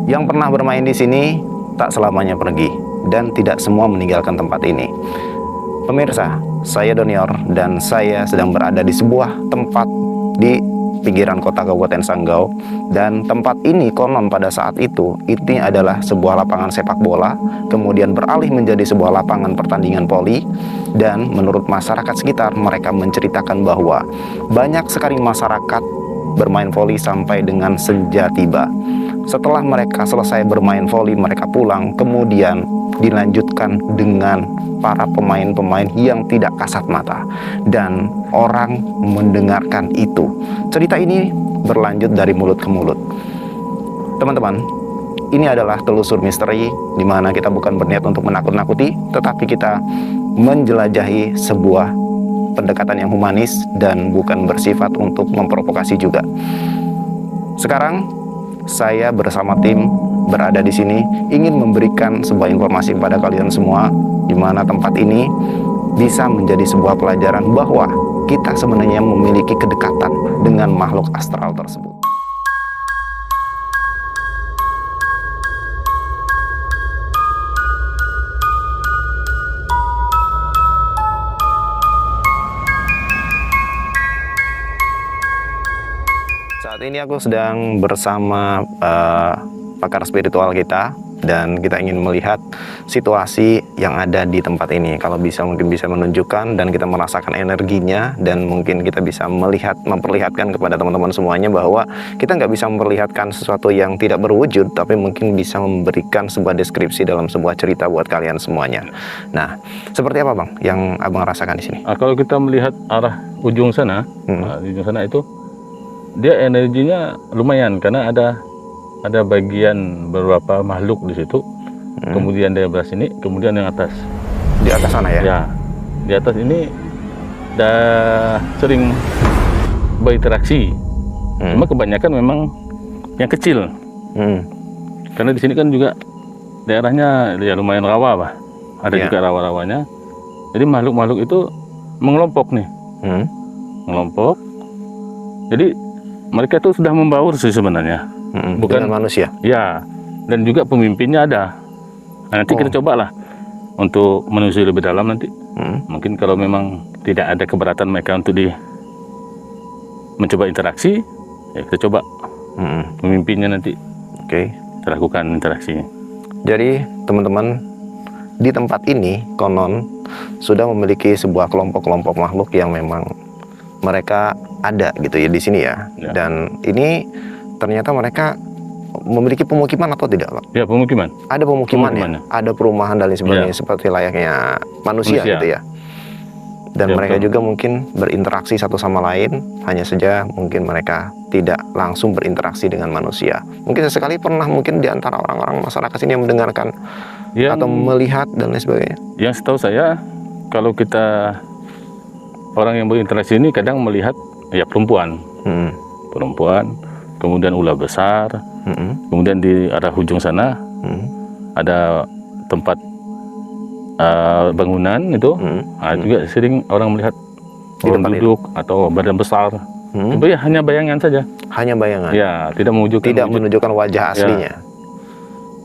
Yang pernah bermain di sini tak selamanya pergi, dan tidak semua meninggalkan tempat ini. Pemirsa, saya Donior dan saya sedang berada di sebuah tempat di pinggiran kota Kabupaten Sanggau, dan tempat ini konon pada saat itu ini adalah sebuah lapangan sepak bola, kemudian beralih menjadi sebuah lapangan pertandingan voli. Dan menurut masyarakat sekitar, mereka menceritakan bahwa banyak sekali masyarakat bermain voli sampai dengan senja tiba. Setelah mereka selesai bermain voli, mereka pulang, kemudian dilanjutkan dengan para pemain-pemain yang tidak kasat mata, dan orang mendengarkan itu. Cerita ini berlanjut dari mulut ke mulut. Teman-teman, ini adalah telusur misteri, di mana kita bukan berniat untuk menakut-nakuti, tetapi kita menjelajahi sebuah pendekatan yang humanis dan bukan bersifat untuk memprovokasi juga. Sekarang saya bersama tim berada di sini ingin memberikan sebuah informasi kepada kalian semua, di mana tempat ini bisa menjadi sebuah pelajaran bahwa kita sebenarnya memiliki kedekatan dengan makhluk astral tersebut. Saat ini aku sedang bersama pakar spiritual kita, dan kita ingin melihat situasi yang ada di tempat ini. Kalau bisa, mungkin bisa menunjukkan dan kita merasakan energinya, dan mungkin kita bisa memperlihatkan kepada teman-teman semuanya bahwa kita nggak bisa memperlihatkan sesuatu yang tidak berwujud, tapi mungkin bisa memberikan sebuah deskripsi dalam sebuah cerita buat kalian semuanya. Nah, seperti apa Bang yang Abang rasakan di sini? Kalau kita melihat arah ujung sana, di ujung sana itu dia energinya lumayan, karena ada bagian beberapa makhluk di situ. Kemudian dia belah sini, kemudian yang atas. Di atas sana ya? Ya, di atas ini dah sering berinteraksi. Cuma kebanyakan memang yang kecil. Karena di sini kan juga daerahnya ya lumayan rawa, Pak. Ada juga rawa-rawanya. Jadi makhluk-makhluk itu mengelompok nih. Mengelompok. Jadi mereka itu sudah membaur sih sebenarnya. Bukan manusia? Ya, dan juga pemimpinnya ada. Nah, nanti kita cobalah untuk menelusuri lebih dalam nanti. Mungkin kalau memang tidak ada keberatan mereka untuk mencoba interaksi, ya kita coba pemimpinnya nanti. Kita lakukan interaksinya. Jadi teman-teman, di tempat ini konon sudah memiliki sebuah kelompok-kelompok makhluk yang memang mereka ada gitu ya di sini ya. Dan ini ternyata mereka memiliki pemukiman atau tidak, Pak? Ya, pemukiman. Ada pemukiman ya? Ada perumahan dan lain sebagainya, seperti layaknya manusia gitu ya. Dan mereka juga mungkin berinteraksi satu sama lain, hanya saja mungkin mereka tidak langsung berinteraksi dengan manusia. Mungkin sesekali pernah mungkin di antara orang-orang masyarakat sini yang mendengarkan atau melihat dan lain sebagainya. Yang setahu saya, kalau kita orang yang berinteraksi ini kadang melihat ya perempuan, kemudian ular besar, kemudian di arah ujung sana ada tempat bangunan itu, juga sering orang melihat orang duduk atau badan besar. Itu ya hanya bayangan saja. Hanya bayangan. Ya, tidak menunjukkan wajah aslinya.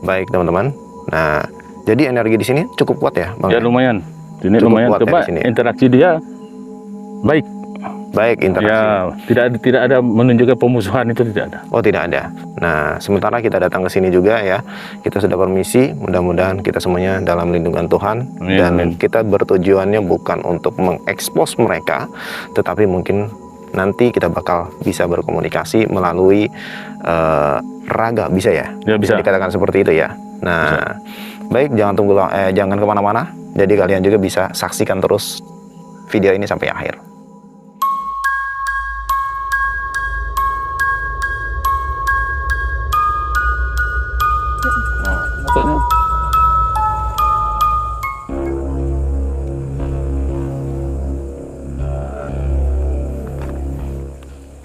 Baik teman-teman. Nah, jadi energi di sini cukup kuat ya, Bang? Ya lumayan. Ini lumayan. Coba interaksi dia baik interaksi. Ya, tidak ada menunjukkan pemusuhan, itu tidak ada. Oh, tidak ada. Nah, sementara kita datang ke sini juga ya, kita sudah permisi, mudah-mudahan kita semuanya dalam lindungan Tuhan. Dan kita bertujuannya bukan untuk mengekspos mereka, tetapi mungkin nanti kita bakal bisa berkomunikasi melalui raga, bisa ya? Ya, bisa dikatakan seperti itu ya. Nah, baik, jangan kemana-mana. Jadi kalian juga bisa saksikan terus video ini sampai akhir.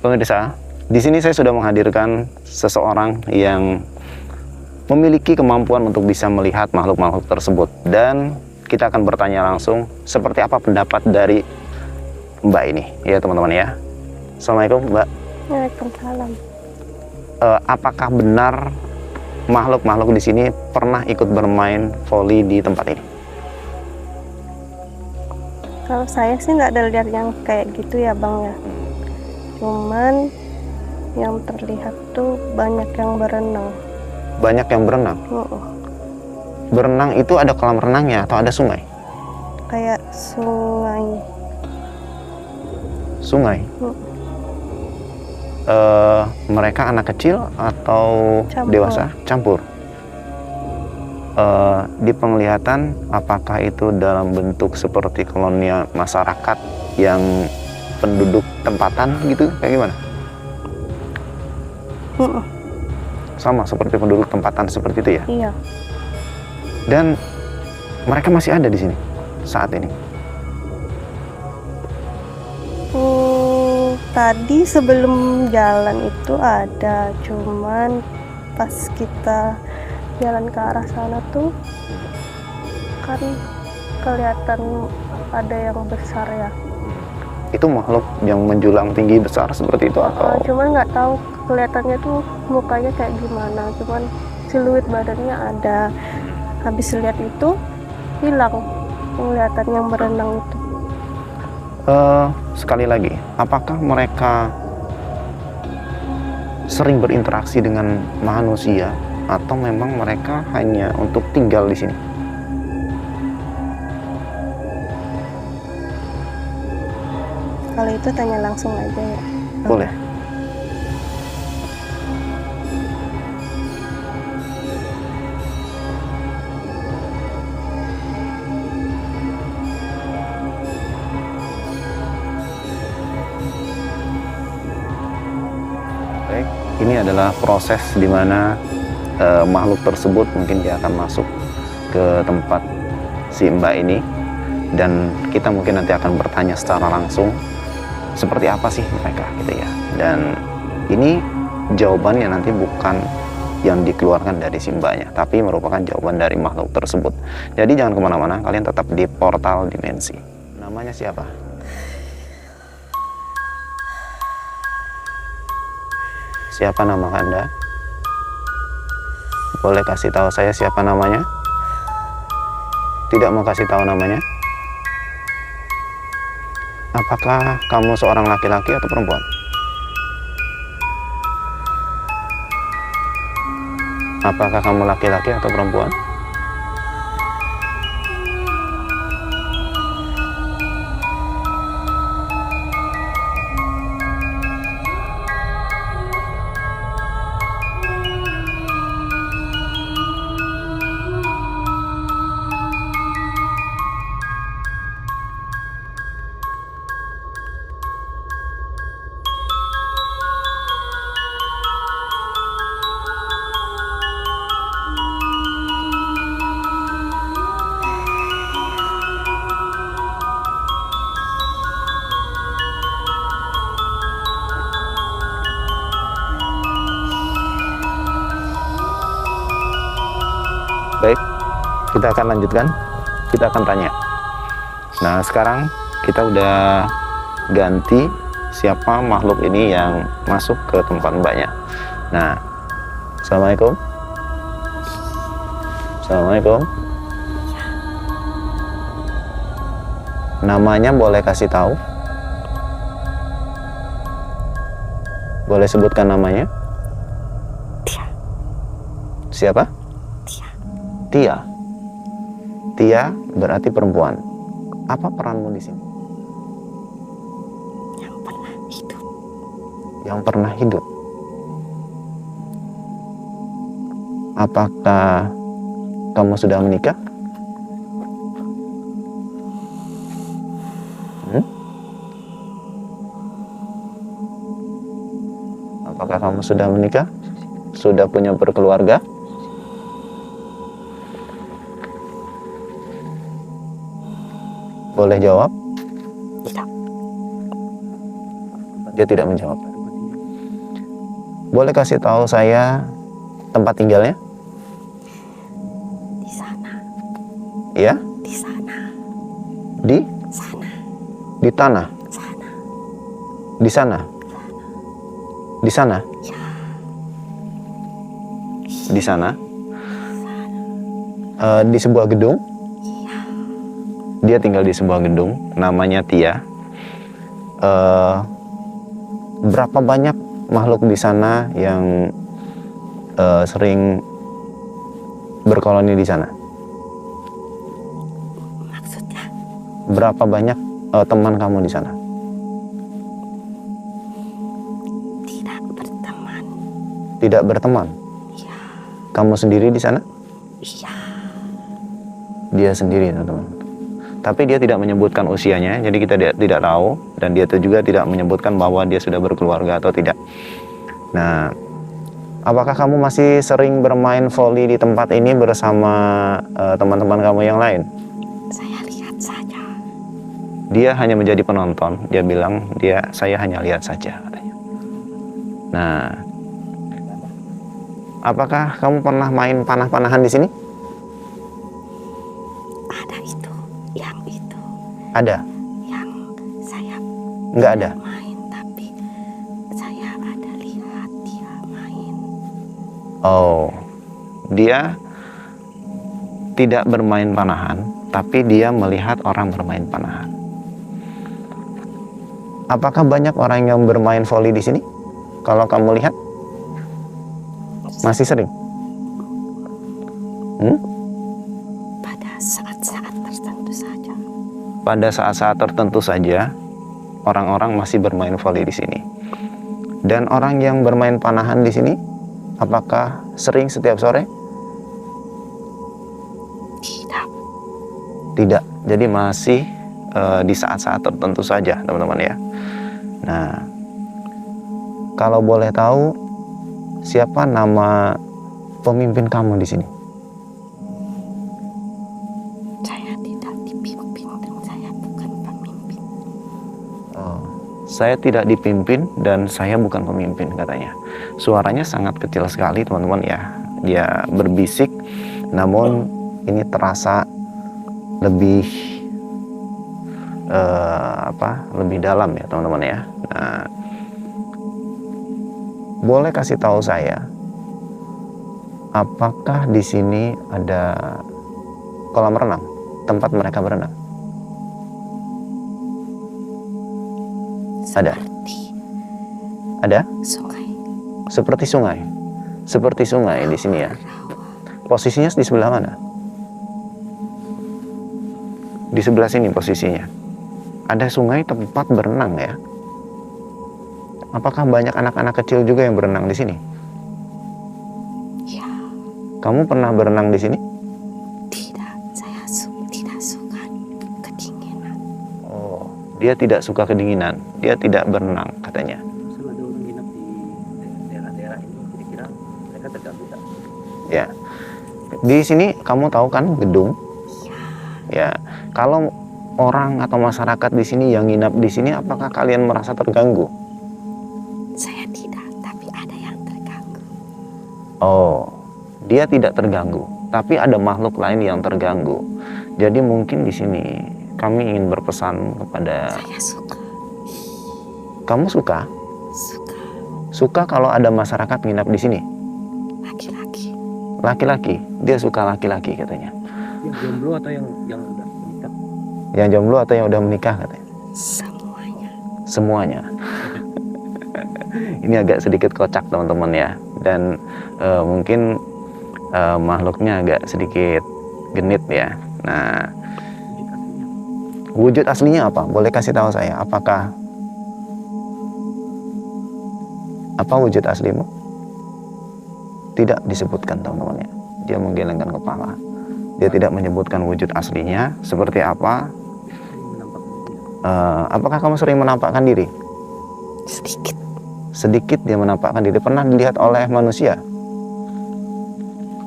Pemirsa, di sini saya sudah menghadirkan seseorang yang memiliki kemampuan untuk bisa melihat makhluk-makhluk tersebut, dan kita akan bertanya langsung seperti apa pendapat dari Mbak ini, ya teman-teman ya. Assalamualaikum Mbak. Waalaikumsalam. Apakah benar makhluk-makhluk di sini pernah ikut bermain voli di tempat ini? Kalau saya sih nggak ada lihat yang kayak gitu ya Bang ya. Cuman yang terlihat tuh banyak yang berenang. Banyak yang berenang. Berenang itu ada kolam renangnya atau ada sungai? Kayak sungai. Sungai. Mereka anak kecil atau Campur. dewasa? Campur. Di penglihatan, apakah itu dalam bentuk seperti kolonial masyarakat yang penduduk tempatan gitu, kayak gimana? Sama seperti penduduk tempatan seperti itu ya? Iya. Dan mereka masih ada di sini saat ini. Tadi sebelum jalan itu ada, cuman pas kita jalan ke arah sana tuh kan kelihatan ada yang besar ya. Itu makhluk yang menjulang tinggi besar seperti itu atau? Cuman nggak tahu kelihatannya tuh mukanya kayak gimana, cuman siluet badannya ada. Habis lihat itu hilang penglihatan yang berenang itu. Sekali lagi, apakah mereka sering berinteraksi dengan manusia atau memang mereka hanya untuk tinggal di sini? Kalau itu tanya langsung aja ya. Boleh. Baik, ini adalah proses di mana makhluk tersebut mungkin dia akan masuk ke tempat si Mbak ini, dan kita mungkin nanti akan bertanya secara langsung seperti apa sih mereka gitu ya. Dan ini jawabannya nanti bukan yang dikeluarkan dari si Mbaknya, tapi merupakan jawaban dari makhluk tersebut. Jadi jangan kemana-mana, kalian tetap di Portal Dimensi. Namanya siapa? Siapa nama Anda? Boleh kasih tahu saya siapa namanya? Tidak mau kasih tahu namanya? Apakah kamu seorang laki-laki atau perempuan? Apakah kamu laki-laki atau perempuan? Baik, kita akan lanjutkan. Kita akan tanya. Nah, sekarang kita udah ganti siapa makhluk ini yang masuk ke tempat Mbaknya. Nah, Assalamualaikum. Assalamualaikum. Namanya boleh kasih tahu? Boleh sebutkan namanya? Tia. Siapa? Tia. Tia berarti perempuan. Apa peranmu di sini? Yang pernah hidup. Yang pernah hidup. Apakah kamu sudah menikah? Apakah kamu sudah menikah? Sudah punya berkeluarga? Boleh jawab? Tidak. Dia tidak menjawab. Boleh kasih tahu saya tempat tinggalnya? Di sana. Ya? Di sana. Di? Sana. Di tanah? Sana. Di sana? Di sana? Ya. di sana, di sebuah gedung. Dia tinggal di sebuah gedung, namanya Tia. Berapa banyak makhluk di sana yang sering berkoloni di sana? Maksudnya? Berapa banyak teman kamu di sana? Tidak berteman. Tidak berteman? Iya. Kamu sendiri di sana? Iya. Dia sendiri, teman-teman. Tapi dia tidak menyebutkan usianya, jadi kita tidak tahu, dan dia juga tidak menyebutkan bahwa dia sudah berkeluarga atau tidak. Nah, apakah kamu masih sering bermain voli di tempat ini bersama teman-teman kamu yang lain? Saya lihat saja. Dia hanya menjadi penonton. Dia bilang, saya hanya lihat saja, katanya. Nah, apakah kamu pernah main panah-panahan di sini? Ada itu, yang itu, Ada? yang saya Nggak ada? main, tapi saya ada lihat dia main. Oh, dia tidak bermain panahan, tapi dia melihat orang bermain panahan. Apakah banyak orang yang bermain voli di sini? Kalau kamu lihat, masih sering? Pada saat-saat tertentu saja. Pada saat-saat tertentu saja, orang-orang masih bermain voli di sini. Dan orang yang bermain panahan di sini, apakah sering setiap sore? Tidak. Tidak. Jadi masih di saat-saat tertentu saja, teman-teman ya. Nah, kalau boleh tahu, siapa nama pemimpin kamu di sini? Saya tidak dipimpin dan saya bukan pemimpin. Oh, saya tidak dipimpin dan saya bukan pemimpin, katanya. Suaranya sangat kecil sekali, teman-teman ya. Dia berbisik, namun ini terasa lebih lebih dalam ya, teman-teman ya. Nah, boleh kasih tahu saya, apakah di sini ada kolam renang, tempat mereka berenang? Ada? Ada? Sungai. Seperti sungai. Seperti sungai di sini ya. Posisinya di sebelah mana? Di sebelah sini posisinya. Ada sungai tempat berenang ya. Apakah banyak anak-anak kecil juga yang berenang di sini? Ya. Kamu pernah berenang di sini? Tidak, saya tidak suka kedinginan. Oh, dia tidak suka kedinginan. Dia tidak berenang, katanya. Ada orang nginep di daerah-daerah ini, kira-kira mereka terganggu tak? Ya. Di sini kamu tahu kan gedung? Ya. Kalau orang atau masyarakat di sini yang nginap di sini, apakah kalian merasa terganggu? Saya tidak, tapi ada yang terganggu. Oh, dia tidak terganggu, tapi ada makhluk lain yang terganggu. Jadi mungkin di sini kami ingin berpesan kepada Saya suka. kamu suka Suka kalau ada masyarakat nginap di sini. laki-laki. Laki-laki, dia suka laki-laki katanya. Yang jomblo atau yang udah menikah? Yang jomblo atau yang udah menikah katanya. Semuanya. Semuanya. Ini agak sedikit kocak, teman-teman ya. Dan mungkin makhluknya agak sedikit genit ya. Nah, wujud aslinya apa? Boleh kasih tahu saya? Apa wujud aslimu? Tidak disebutkan, teman-teman ya. Dia menggelengkan kepala. Dia tidak menyebutkan wujud aslinya seperti apa. Apakah kamu sering menampakkan diri? Sedikit. Sedikit dia menampakkan diri. Pernah dilihat oleh manusia?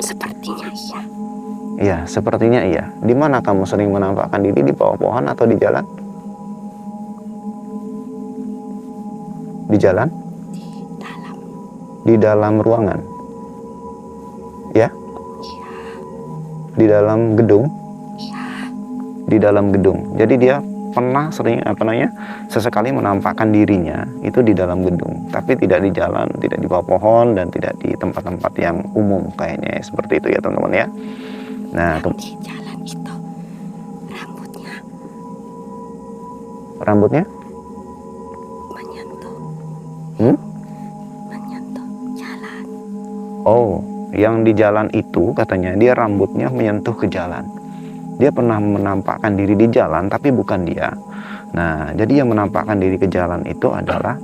Sepertinya iya. Iya, sepertinya iya. Di mana kamu sering menampakkan diri? Di bawah pohon atau di jalan? Di jalan? Di dalam. Di dalam ruangan? Ya? Iya. Di dalam gedung? Iya. Di dalam gedung. Jadi dia pernah sesekali menampakkan dirinya itu di dalam gedung, tapi tidak di jalan, tidak di bawah pohon, dan tidak di tempat-tempat yang umum kayaknya seperti itu ya teman-teman ya. Nah, Di jalan itu rambutnya menyentuh jalan. oh, yang di jalan itu katanya dia rambutnya menyentuh ke jalan. Dia pernah menampakkan diri di jalan, tapi bukan dia. Nah, jadi yang menampakkan diri ke jalan itu adalah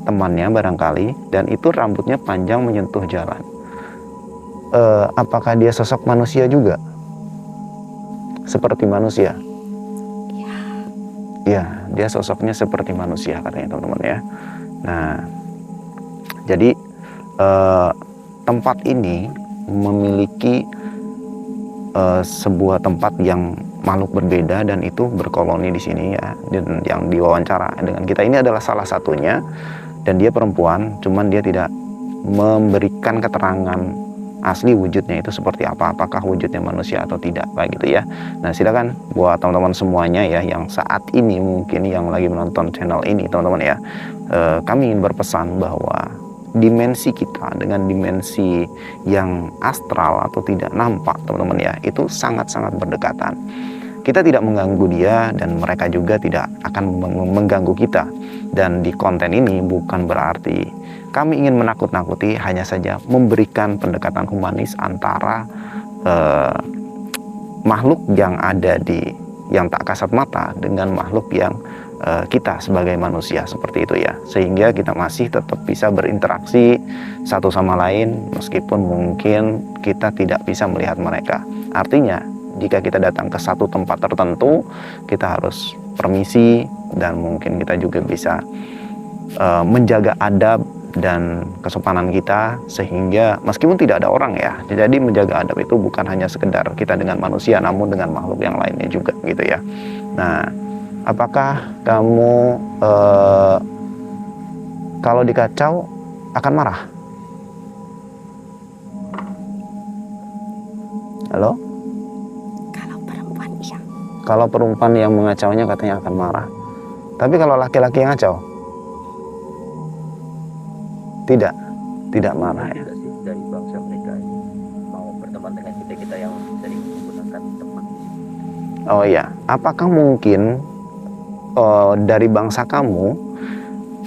temannya barangkali, dan itu rambutnya panjang menyentuh jalan. Apakah dia sosok manusia juga? Seperti manusia? Ya, dia sosoknya seperti manusia katanya teman-teman ya. Nah, jadi tempat ini memiliki sebuah tempat yang makhluk berbeda, dan itu berkoloni di sini ya. Dan yang diwawancara dengan kita ini adalah salah satunya, dan dia perempuan, cuman dia tidak memberikan keterangan asli wujudnya itu seperti apa, apakah wujudnya manusia atau tidak, kayak gitu ya. Nah, silakan buat teman-teman semuanya ya yang saat ini mungkin yang lagi menonton channel ini teman-teman ya, kami ingin berpesan bahwa dimensi kita dengan dimensi yang astral atau tidak nampak teman-teman ya, itu sangat-sangat berdekatan. Kita tidak mengganggu dia, dan mereka juga tidak akan mengganggu kita. Dan di konten ini bukan berarti kami ingin menakut-nakuti, hanya saja memberikan pendekatan humanis antara makhluk yang ada yang tak kasat mata dengan makhluk yang kita sebagai manusia, seperti itu ya. Sehingga kita masih tetap bisa berinteraksi satu sama lain, meskipun mungkin kita tidak bisa melihat mereka. Artinya jika kita datang ke satu tempat tertentu, kita harus permisi, dan mungkin kita juga bisa menjaga adab dan kesopanan kita, sehingga meskipun tidak ada orang ya, jadi menjaga adab itu bukan hanya sekedar kita dengan manusia, namun dengan makhluk yang lainnya juga gitu ya. Nah, apakah kamu kalau dikacau akan marah? Halo? Kalau perempuan iya. Kalau perempuan yang mengacaunya katanya akan marah. Tapi kalau laki-laki yang ngacau? Tidak marah ya. Tidak sih dari bangsa mereka ini mau berteman dengan kita yang sering menggunakan tempat di sini. Oh iya, apakah mungkin dari bangsa kamu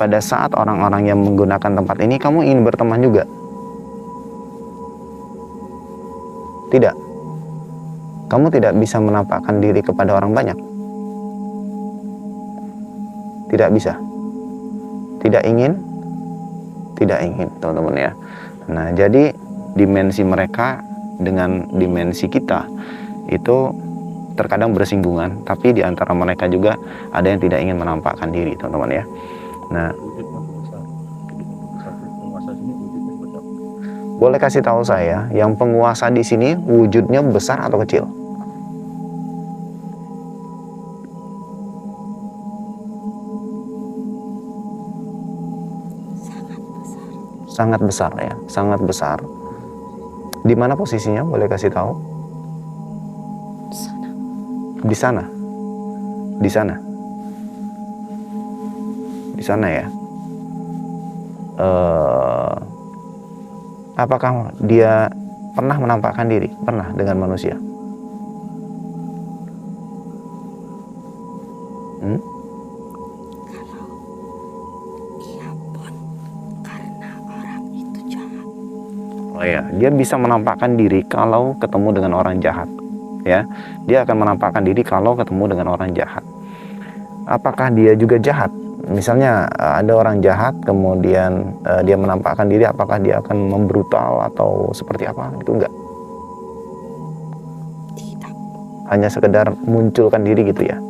pada saat orang-orang yang menggunakan tempat ini kamu ingin berteman juga? Tidak. Kamu tidak bisa menampakkan diri kepada orang banyak? Tidak bisa. Tidak ingin? Tidak ingin, teman-teman ya. Nah, jadi dimensi mereka dengan dimensi kita itu terkadang bersinggungan, tapi di antara mereka juga ada yang tidak ingin menampakkan diri, teman-teman ya. Nah, Penguasa sini wujudnya seperti apa? boleh kasih tahu saya, yang penguasa di sini wujudnya besar atau kecil? Sangat besar ya, sangat besar. Di mana posisinya? Boleh kasih tahu? Di sana. Di sana. Di sana ya. Apakah dia pernah menampakkan diri? Pernah dengan manusia? Iya pun karena orang itu jahat. Oh ya, dia bisa menampakkan diri kalau ketemu dengan orang jahat. Ya, dia akan menampakkan diri kalau ketemu dengan orang jahat. Apakah dia juga jahat? Misalnya ada orang jahat, kemudian dia menampakkan diri, apakah dia akan membrutal atau seperti apa? Itu enggak. Tidak. Hanya sekedar munculkan diri gitu ya.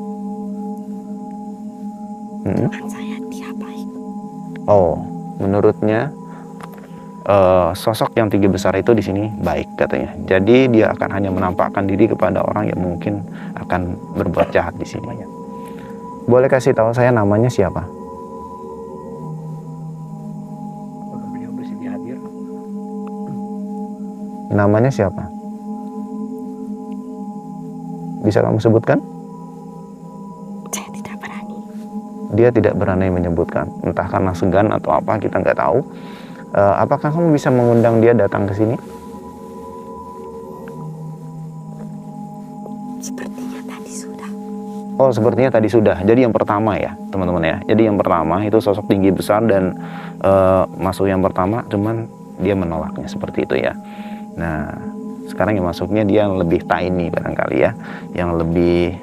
Tuhan saya dia baik. Oh, menurutnya sosok yang tinggi besar itu di sini baik katanya. Jadi dia akan hanya menampakkan diri kepada orang yang mungkin akan berbuat jahat di sini. Boleh kasih tahu saya namanya siapa? Kalau beliau bersedia hadir, Namanya siapa? Bisa kamu sebutkan? Saya tidak dia tidak berani menyebutkan, entah karena segan atau apa, kita nggak tahu. Apakah kamu bisa mengundang dia datang ke sini? Sepertinya tadi sudah. Oh, sepertinya tadi sudah. Jadi yang pertama ya, teman-teman ya. Jadi yang pertama itu sosok tinggi besar dan masuk yang pertama, cuman dia menolaknya seperti itu ya. Nah, sekarang yang masuknya dia yang lebih tiny barangkali ya, yang lebih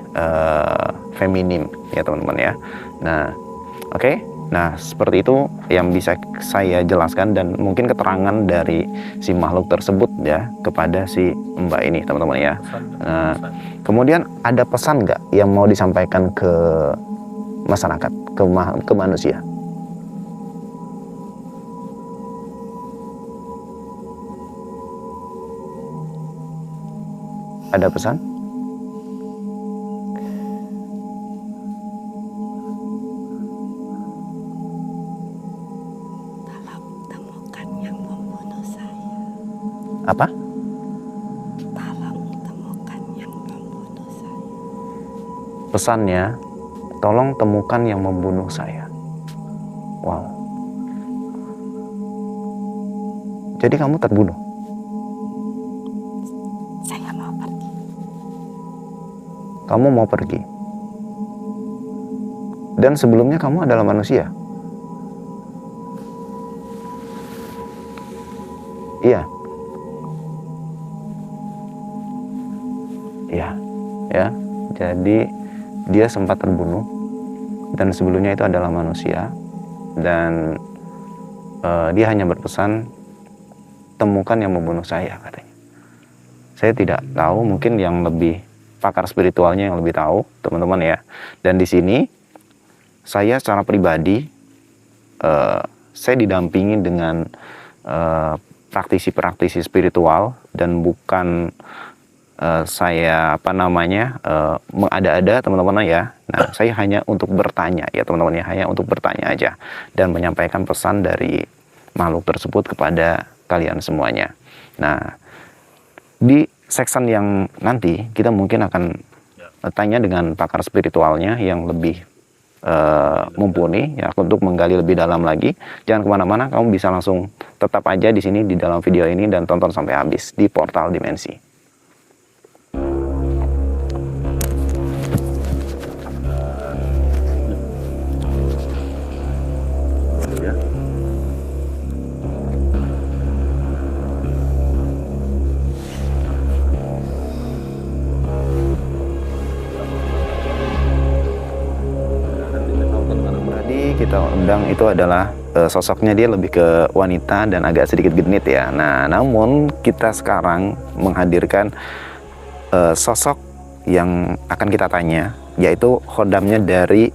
feminim ya teman-teman ya. Nah, oke. Nah, seperti itu yang bisa saya jelaskan dan mungkin keterangan dari si makhluk tersebut ya kepada si Mbak ini teman-teman ya. Nah, kemudian ada pesan nggak yang mau disampaikan ke masyarakat, ke manusia? Ada pesan? Tolong temukan yang membunuh saya. Apa? Tolong temukan yang membunuh saya. Pesannya, tolong temukan yang membunuh saya. Wow. Jadi kamu terbunuh? Saya mau pergi. Kamu mau pergi? Dan sebelumnya kamu adalah manusia? Iya. Iya. Ya. Jadi dia sempat terbunuh dan sebelumnya itu adalah manusia dan dia hanya berpesan temukan yang membunuh saya katanya. Saya tidak tahu, mungkin yang lebih pakar spiritualnya yang lebih tahu teman-teman ya. Dan di sini saya secara pribadi saya didampingi dengan praktisi-praktisi spiritual dan bukan saya mengada-ada teman-teman ya. Nah, saya hanya untuk bertanya ya teman-teman ya, hanya untuk bertanya aja dan menyampaikan pesan dari makhluk tersebut kepada kalian semuanya. Nah, di section yang nanti kita mungkin akan tanya dengan pakar spiritualnya yang lebih mumpuni ya untuk menggali lebih dalam lagi. Jangan kemana-mana, kamu bisa langsung tetap aja di sini di dalam video ini dan tonton sampai habis di Portal Dimensi. Kita undang itu adalah sosoknya dia lebih ke wanita dan agak sedikit genit ya. Nah, namun kita sekarang menghadirkan sosok yang akan kita tanya, yaitu khodamnya dari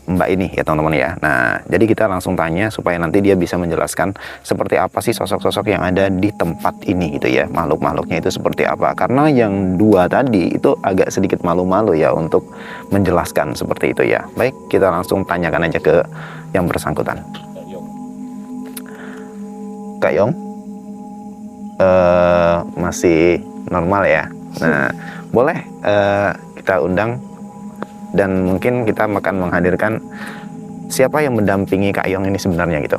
Mbak ini ya teman-teman ya. Nah, jadi kita langsung tanya supaya nanti dia bisa menjelaskan seperti apa sih sosok-sosok yang ada di tempat ini gitu ya. Makhluk-makhluknya itu seperti apa. Karena yang dua tadi itu agak sedikit malu-malu ya untuk menjelaskan seperti itu ya. Baik, kita langsung tanyakan aja ke yang bersangkutan. Kak Yong, masih normal ya. Nah, boleh kita undang dan mungkin kita akan menghadirkan siapa yang mendampingi Kak Yong ini sebenarnya gitu.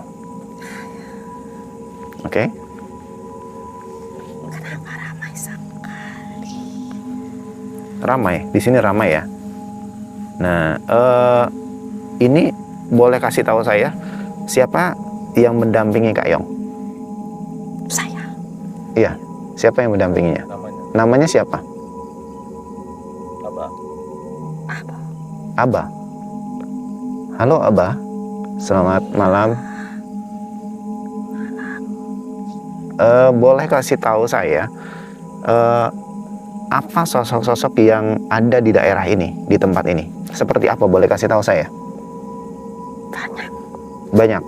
Oke? Kenapa ramai sekali? Ramai, di sini ramai ya. Nah, ini boleh kasih tahu saya siapa yang mendampingi Kak Yong? Saya. Iya, siapa yang mendampinginya? Namanya siapa? Abah. Halo Abah, selamat malam. Boleh kasih tahu saya apa sosok-sosok yang ada di daerah ini, di tempat ini? Seperti apa? Boleh kasih tahu saya? Banyak. Banyak.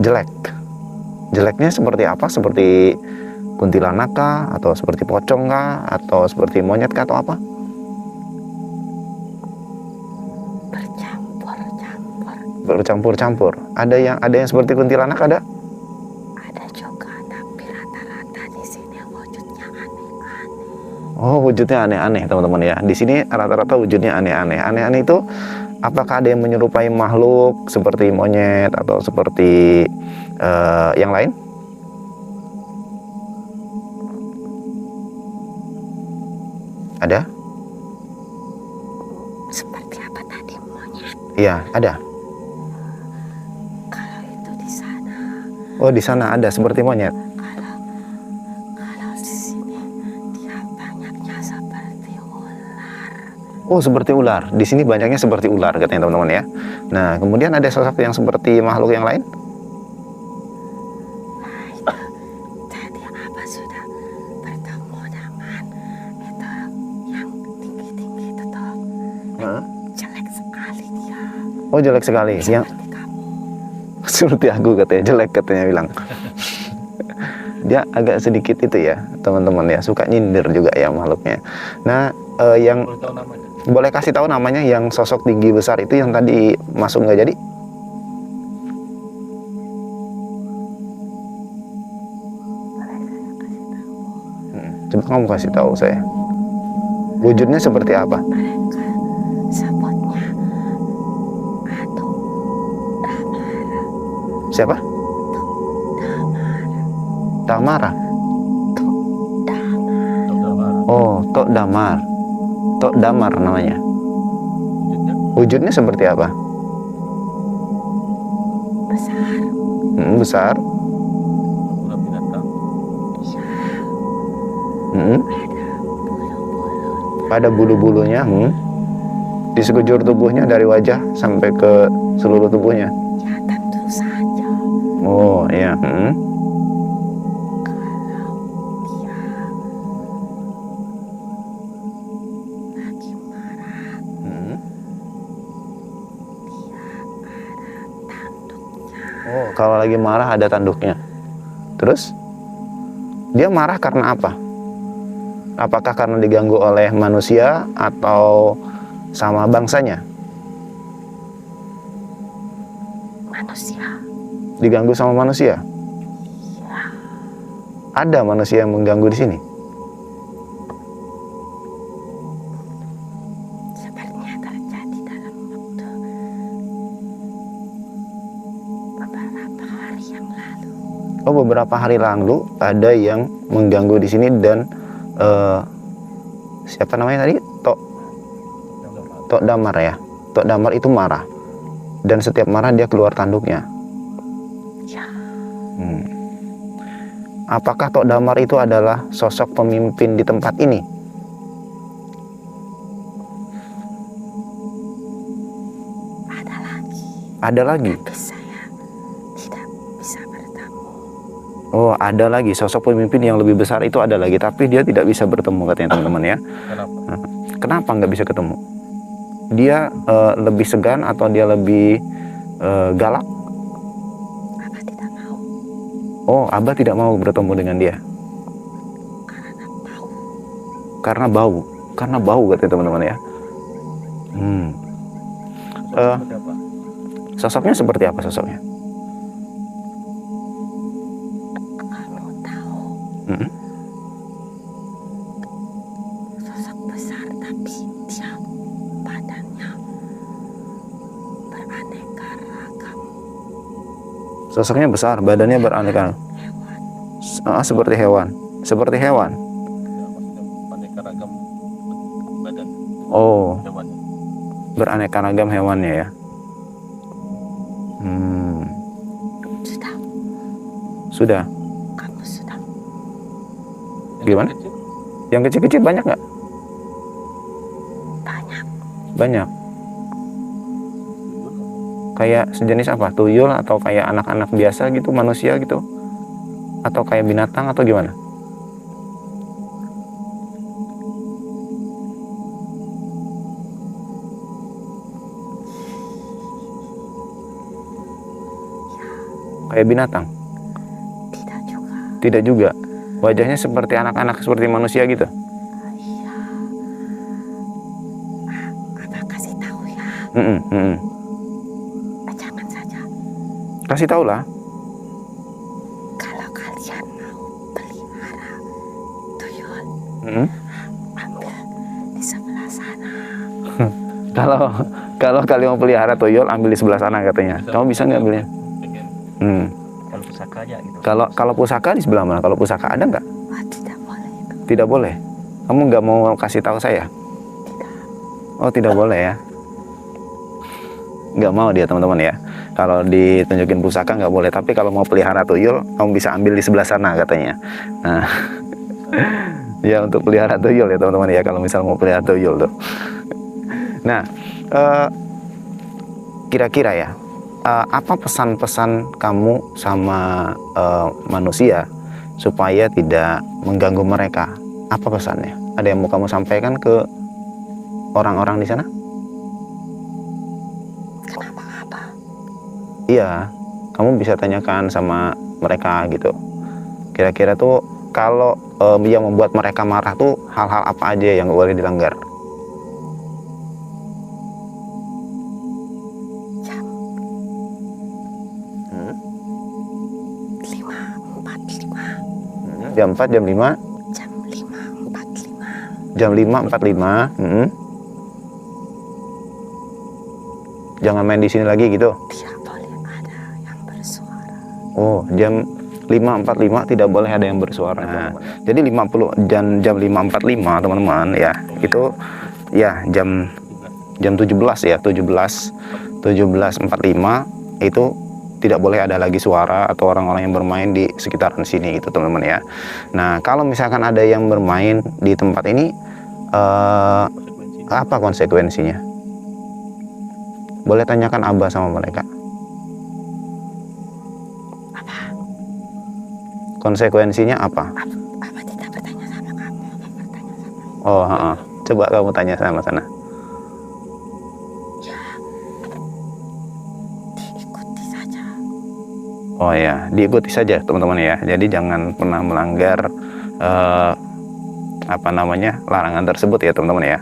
Jelek. Jeleknya seperti apa? Seperti kuntilanak kah? Atau seperti pocong kah? Atau seperti monyet kah? Atau apa? Bercampur-campur. Ada yang seperti kuntilanak ada? Ada juga, tapi rata-rata di sini wujudnya aneh-aneh. Oh, wujudnya aneh-aneh, teman-teman ya. Di sini rata-rata wujudnya aneh-aneh. Aneh-aneh itu apakah ada yang menyerupai makhluk seperti monyet atau seperti yang lain? Ada? Seperti apa tadi monyet? Iya, ada. Kalau itu di sana, Oh, di sana ada seperti monyet. kalau di sini dia banyaknya seperti ular. Oh, seperti ular. Di sini banyaknya seperti ular katanya teman-teman ya. Nah, kemudian ada sosok yang seperti makhluk yang lain? Nah itu, jadi apa sudah bertemu dengan itu yang tinggi-tinggi itu toh? Jelek sekali dia. Oh, jelek sekali. Yang Seperti kamu. seperti aku katanya, jelek katanya bilang. Dia agak sedikit itu ya, teman-teman ya, suka nyindir juga ya makhluknya. Nah, yang Boleh tahu namanya? boleh kasih tahu namanya yang sosok tinggi besar itu yang tadi masuk nggak jadi? Coba kamu kasih tahu saya. Wujudnya seperti apa? Mereka sebutnya Atuk Damar. Siapa? Damara. Damar. Oh, Tok Damar. Tok Damar namanya. Wujudnya seperti apa? Besar. Besar. Ular binatang. Mm-mm. Ada bulu-bulu. Ada bulu-bulunya. Di sekujur tubuhnya dari wajah sampai ke seluruh tubuhnya. Ya tentu saja. Oh, iya. Kalau dia lagi marah, dia ada tanduknya. Oh, kalau lagi marah ada tanduknya. Terus? Dia marah karena apa? Apakah karena diganggu oleh manusia atau sama bangsanya? Manusia. Diganggu sama manusia? Ya, Ada manusia yang mengganggu di sini? sepertinya terjadi dalam waktu beberapa hari yang lalu. Oh, beberapa hari lalu ada yang mengganggu di sini dan siapa namanya tadi? Tok Damar ya. Tok Damar itu marah. Dan setiap marah dia keluar tanduknya. Ya, Apakah Tok Damar itu adalah sosok pemimpin di tempat ini? ada lagi. Ada lagi. Tapi saya tidak bisa bertemu. Oh, ada lagi sosok pemimpin yang lebih besar itu ada lagi, tapi dia tidak bisa bertemu katanya teman-teman ya. Kenapa? Kenapa nggak bisa ketemu? Dia lebih segan atau dia lebih galak? Apa tidak mau? Oh, Abah tidak mau bertemu dengan dia Karena bau. karena bau. Karena bau katanya teman-teman ya. Seperti apa? Sosoknya seperti apa sosoknya? Kamu tahu Mm-mm. sosok besar tapi dia badannya beraneka ragam. Sosoknya besar, badannya beraneka. Hewan. Seperti hewan. Seperti hewan. Ya, maksudnya aneka ragam badan Oh, hewan. beraneka ragam hewannya ya. Sudah, Sudah. kamu sudah. Yang Gimana? kecil? Yang kecil-kecil banyak nggak? Banyak. Banyak. Kayak sejenis apa? Tuyul atau kayak anak-anak biasa gitu, manusia gitu? Atau kayak binatang atau gimana? Kayak binatang? Tidak juga. Tidak juga. Wajahnya seperti anak-anak, seperti manusia gitu. Iya. Apa kasih tahu ya? Jangan saja. Kasih tahu lah. Kalau kalian mau pelihara tuyul, Kalau kalian mau pelihara tuyul, ambil di sebelah sana katanya. Kamu bisa nggak ambilnya? Kalau pusaka aja gitu. Kalau pusaka di sebelah mana? Kalau pusaka ada nggak? Wah, tidak boleh itu. Tidak boleh. Kamu nggak mau kasih tahu saya? Oh, tidak boleh ya? Nggak mau dia, teman-teman ya. Kalau ditunjukin pusaka nggak boleh. Tapi kalau mau pelihara tuyul, kamu bisa ambil di sebelah sana katanya. Nah, ya untuk pelihara tuyul ya teman-teman ya. Kalau misal mau pelihara tuyul tuh. Nah, kira-kira ya, apa pesan-pesan kamu sama manusia supaya tidak mengganggu mereka? Apa pesannya? Ada yang mau kamu sampaikan ke orang-orang di sana? Kenapa apa? Iya, kamu bisa tanyakan sama mereka gitu. Kira-kira tuh kalau yang membuat mereka marah tuh hal-hal apa aja yang nggak boleh dilanggar? Jam 5.45. Jam 4, jam 5? Jam 5.45. Jam 5.45. Jangan main di sini lagi gitu. Tidak boleh ada yang bersuara. Oh, jam 5.45 tidak boleh ada yang bersuara. Nah, jadi 50 jam 5.45 teman-teman ya. Itu ya jam 17 ya, 17.45 itu tidak boleh ada lagi suara atau orang-orang yang bermain di sekitaran sini gitu teman-teman ya. Nah, kalau misalkan ada yang bermain di tempat ini apa konsekuensinya? Boleh tanyakan Abah sama mereka. Apa? Konsekuensinya apa? Apa tidak bertanya sama kamu? Apa bertanya sama Oh, coba kamu tanya sama sana. ya? Diikuti saja. Oh ya, diikuti saja teman-teman ya. Jadi jangan pernah melanggar larangan tersebut ya teman-teman ya.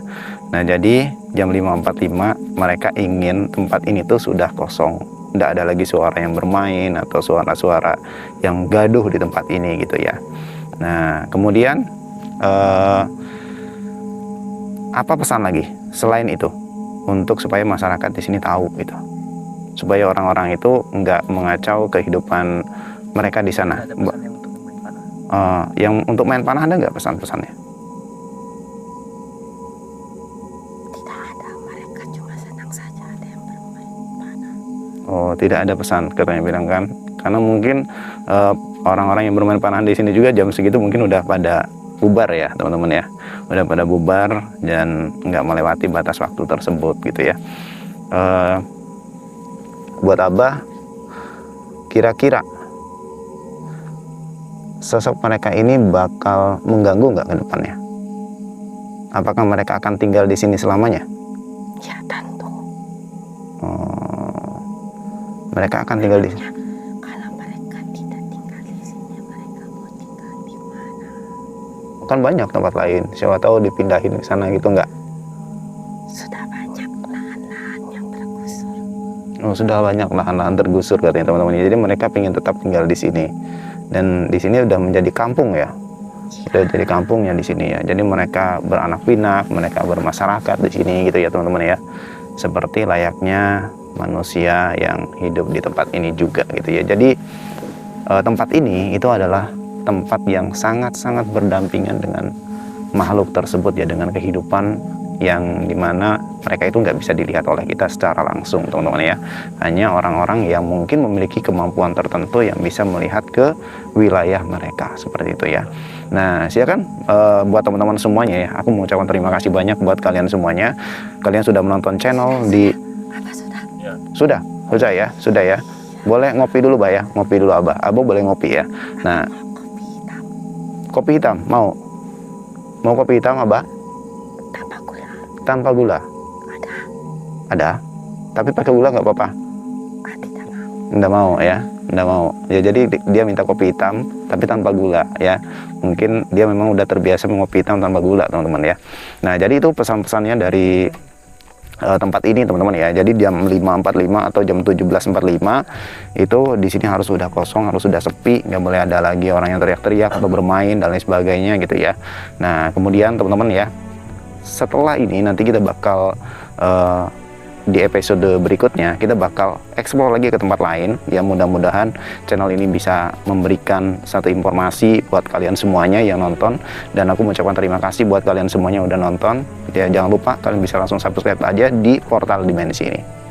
Nah, jadi jam 5.45 mereka ingin tempat ini tuh sudah kosong, tidak ada lagi suara yang bermain atau suara-suara yang gaduh di tempat ini gitu ya. Nah, kemudian apa pesan lagi selain itu untuk supaya masyarakat di sini tahu gitu, supaya orang-orang itu nggak mengacau kehidupan mereka di sana. Ada pesan yang untuk main panah. Yang untuk main panah ada nggak pesan-pesannya? Tidak ada. Mereka cuma senang saja ada yang bermain panah. Oh, tidak ada pesan katanya bilang kan, karena mungkin orang-orang yang bermain panah di sini juga jam segitu mungkin udah pada bubar ya teman-teman ya, udah pada bubar dan nggak melewati batas waktu tersebut gitu ya. Buat Abah, kira-kira sosok mereka ini bakal mengganggu nggak ke depannya? Apakah mereka akan tinggal di sini selamanya? Ya, tentu. Mereka akan tinggal di sini. Kalau mereka tidak tinggal di sini, mereka mau tinggal di mana? Kan banyak tempat lain, siapa tahu dipindahin ke sana gitu nggak? Sudah banyak lahan-lahan yang tergusur. Oh, sudah banyak lahan-lahan tergusur katanya teman-teman. Jadi mereka ingin tetap tinggal di sini. Dan di sini udah menjadi kampung ya. Sudah jadi kampungnya di sini ya. Jadi mereka beranak pinak, mereka bermasyarakat di sini gitu ya teman-teman ya. Seperti layaknya manusia yang hidup di tempat ini juga gitu ya. Jadi tempat ini itu adalah tempat yang sangat-sangat berdampingan dengan makhluk tersebut ya, dengan kehidupan yang dimana mereka itu nggak bisa dilihat oleh kita secara langsung teman-teman ya. Hanya orang-orang yang mungkin memiliki kemampuan tertentu yang bisa melihat ke wilayah mereka seperti itu ya. Nah, silakan buat teman-teman semuanya ya, aku mengucapkan terima kasih banyak buat kalian semuanya. Kalian sudah menonton channel di Apa sudah? sudah ya. Boleh ngopi dulu Bah ya, ngopi dulu Abah boleh ngopi ya. Nah, Kopi hitam kopi hitam mau kopi hitam Abah tanpa gula. tanpa gula? Ada, tapi pakai gula nggak apa-apa? Tidak mau. Nggak mau ya, nggak mau ya. Jadi dia minta kopi hitam tapi tanpa gula ya. Mungkin dia memang udah terbiasa mengopi hitam tanpa gula teman-teman ya. Nah, jadi itu pesan-pesannya dari tempat ini teman-teman ya. Jadi jam 5.45 atau jam 17.45 itu di sini harus sudah kosong, harus sudah sepi, nggak boleh ada lagi orang yang teriak-teriak atau bermain dan lain sebagainya gitu ya. Nah, kemudian teman-teman ya, setelah ini nanti kita bakal di episode berikutnya kita bakal explore lagi ke tempat lain. Ya mudah-mudahan channel ini bisa memberikan satu informasi buat kalian semuanya yang nonton, dan aku mengucapkan terima kasih buat kalian semuanya yang udah nonton. Ya jangan lupa kalian bisa langsung subscribe aja di portal Dimensi ini.